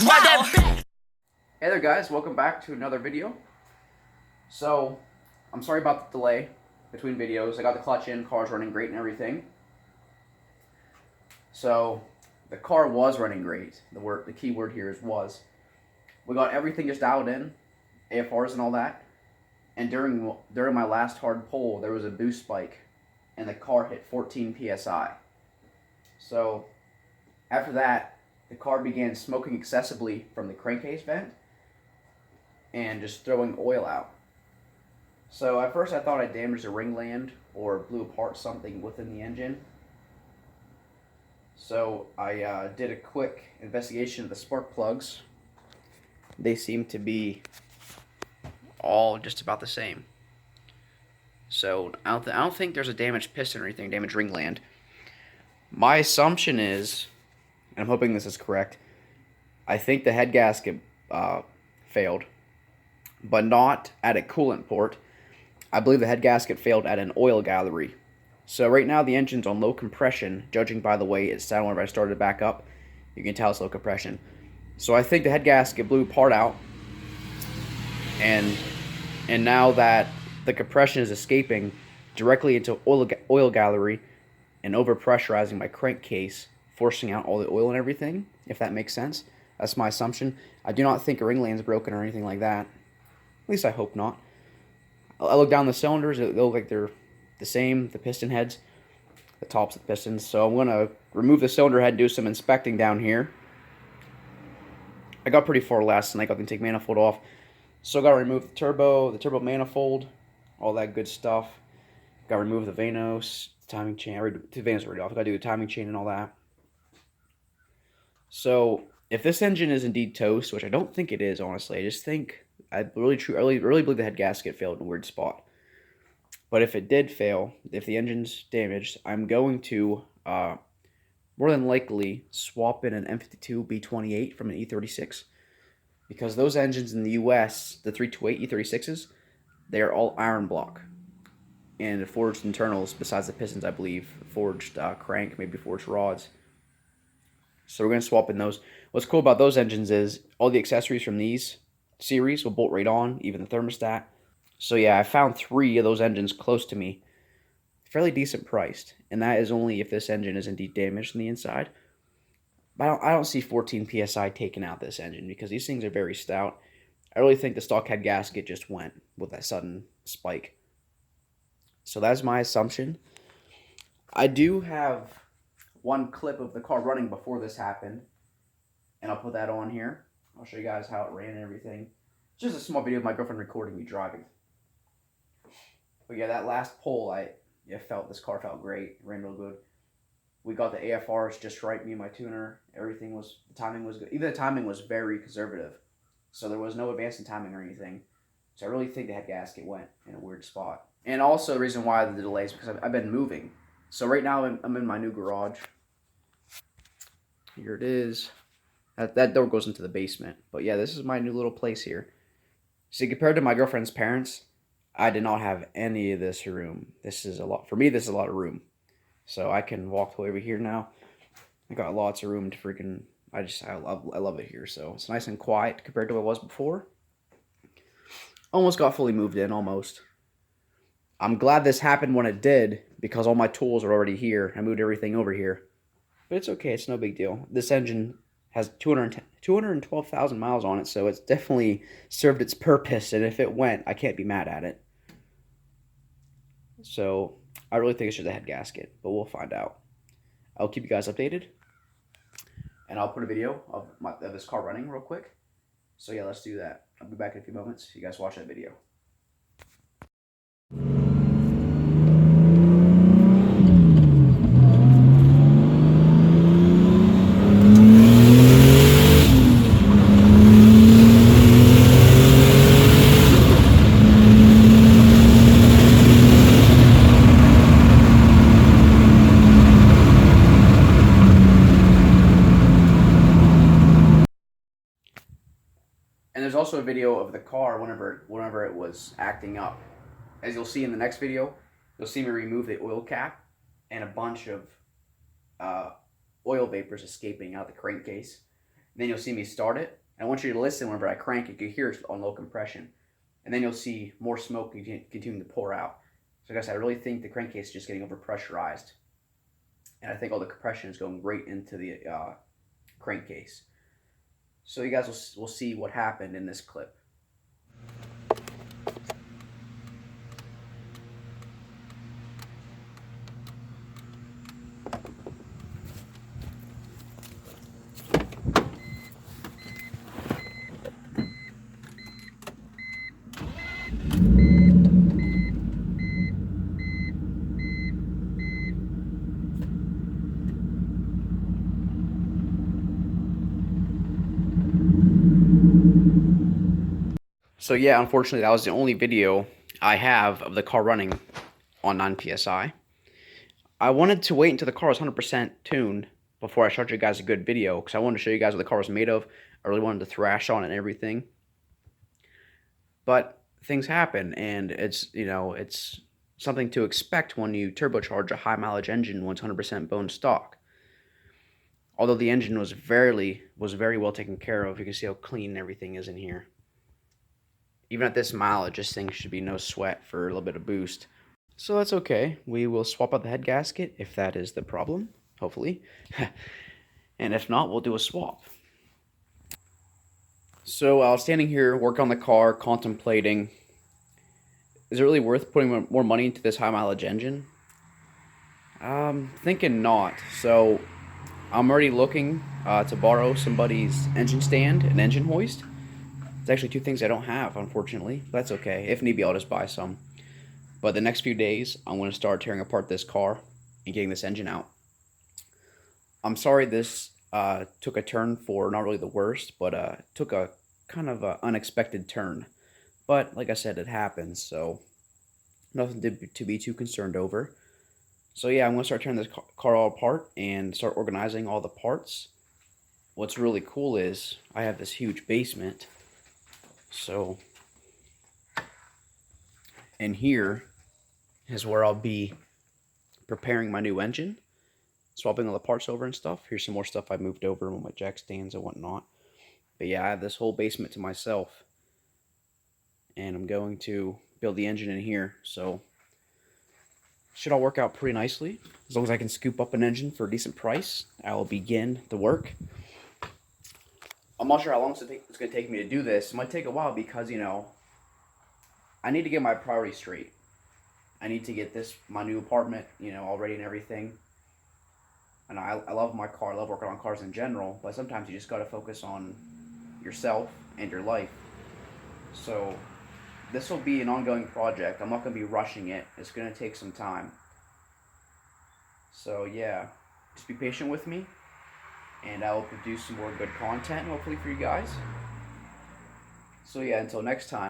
Wow. Hey there guys, welcome back to another video. So, I'm sorry about the delay between videos. I got the clutch in, car's running great and everything. So, the car was running great. The key word here is was. We got everything just dialed in, AFRs and all that. And during my last hard pull, there was a boost spike and the car hit 14 PSI. So, after that, the car began smoking excessively from the crankcase vent and just throwing oil out. So at first I thought I damaged the ringland or blew apart something within the engine. So I did a quick investigation of the spark plugs. They seem to be all just about the same. So I don't think there's a damaged piston or anything, damaged ringland. My assumption is, and I'm hoping this is correct, I think the head gasket failed, but not at a coolant port. I believe the head gasket failed at an oil gallery. So right now the engine's on low compression, judging by the way it sounded whenever I started it back up. You can tell it's low compression. So I think the head gasket blew part out, and now that the compression is escaping directly into oil gallery and overpressurizing my crankcase, forcing out all the oil and everything, if that makes sense. That's my assumption. I do not think a ringland's broken or anything like that. At least I hope not. I look down the cylinders, they look like they're the same, the piston heads, the tops of the pistons. So I'm going to remove the cylinder head and do some inspecting down here. I got pretty far last night, got the intake manifold off. So I got to remove the turbo manifold, all that good stuff. Got to remove the Vanos, the timing chain. The Vanos are already off. I got to do the timing chain and all that. So if this engine is indeed toast, which I don't think it is, honestly, I really believe the head gasket failed in a weird spot. But if it did fail, if the engine's damaged, I'm going to more than likely swap in an M52 B28 from an E46, because those engines in the US, the 328 E36s, they are all iron block and forged internals besides the pistons, I believe, forged crank, maybe forged rods. So we're going to swap in those. What's cool about those engines is all the accessories from these series will bolt right on, even the thermostat. So yeah, I found 3 of those engines close to me, fairly decent priced, and that is only if this engine is indeed damaged on the inside. But I don't see 14 PSI taking out this engine because these things are very stout. I really think the stock head gasket just went with that sudden spike. So that's my assumption. I do have one clip of the car running before this happened, and I'll put that on here. I'll show you guys how it ran and everything. It's just a small video of my girlfriend recording me driving. But yeah, that last pull, this car felt great. It ran real good. We got the AFRs just right, me and my tuner. The timing was good. Even the timing was very conservative. So there was no advance in timing or anything. So I really think the head gasket went in a weird spot. And also the reason why the delay is because I've been moving. So right now I'm in my new garage. Here it is. That door goes into the basement. But yeah, this is my new little place here. See, compared to my girlfriend's parents, I did not have any of this room. This is a lot. For me, this is a lot of room. So I can walk over here now. I got lots of room to freaking... I love it here. So it's nice and quiet compared to what it was before. Almost got fully moved in, almost. I'm glad this happened when it did, because all my tools are already here. I moved everything over here. But it's okay. It's no big deal. This engine has 212,000 miles on it, so it's definitely served its purpose, and if it went, I can't be mad at it. So I really think it's just a head gasket, but we'll find out. I'll keep you guys updated, and I'll put a video of this car running real quick. So yeah, let's do that. I'll be back in a few moments. You guys watch that video. And there's also a video of the car whenever it was acting up. As you'll see in the next video, you'll see me remove the oil cap and a bunch of oil vapors escaping out of the crankcase. then you'll see me start it. And I want you to listen whenever I crank it. You can hear it on low compression. And then you'll see more smoke continuing to pour out. So like I said, I really think the crankcase is just getting overpressurized. And I think all the compression is going right into the crankcase. So you guys will see what happened in this clip. So yeah, unfortunately, that was the only video I have of the car running on 9 PSI. I wanted to wait until the car was 100% tuned before I showed you guys a good video, because I wanted to show you guys what the car was made of. I really wanted to thrash on it and everything. But things happen, and it's, you know, it's something to expect when you turbocharge a high mileage engine when it's 100% bone stock. Although the engine was very well taken care of. You can see how clean everything is in here. Even at this mileage, this thing should be no sweat for a little bit of boost. So that's okay. We will swap out the head gasket if that is the problem, hopefully. And if not, we'll do a swap. So I was standing here, working on the car, contemplating, is it really worth putting more money into this high mileage engine? Thinking not. So I'm already looking to borrow somebody's engine stand, an engine hoist. It's actually two things I don't have, unfortunately. That's okay. If need be, I'll just buy some. But the next few days, I'm going to start tearing apart this car and getting this engine out. I'm sorry this took a turn for not really the worst, but took a kind of a unexpected turn. But like I said, it happens, so nothing to be too concerned over. So yeah, I'm going to start tearing this car all apart and start organizing all the parts. What's really cool is I have this huge basement. So, and here is where I'll be preparing my new engine, swapping all the parts over and stuff. Here's some more stuff I moved over with my jack stands and whatnot. But yeah, I have this whole basement to myself, and I'm going to build the engine in here. So, should all work out pretty nicely. As long as I can scoop up an engine for a decent price, I will begin the work. I'm not sure how long it's going to take me to do this. It might take a while because, you know, I need to get my priorities straight. I need to get my new apartment, you know, all ready and everything. And I love my car. I love working on cars in general. But sometimes you just got to focus on yourself and your life. So this will be an ongoing project. I'm not going to be rushing it. It's going to take some time. So yeah, just be patient with me. And I will produce some more good content, hopefully, for you guys. So yeah, until next time.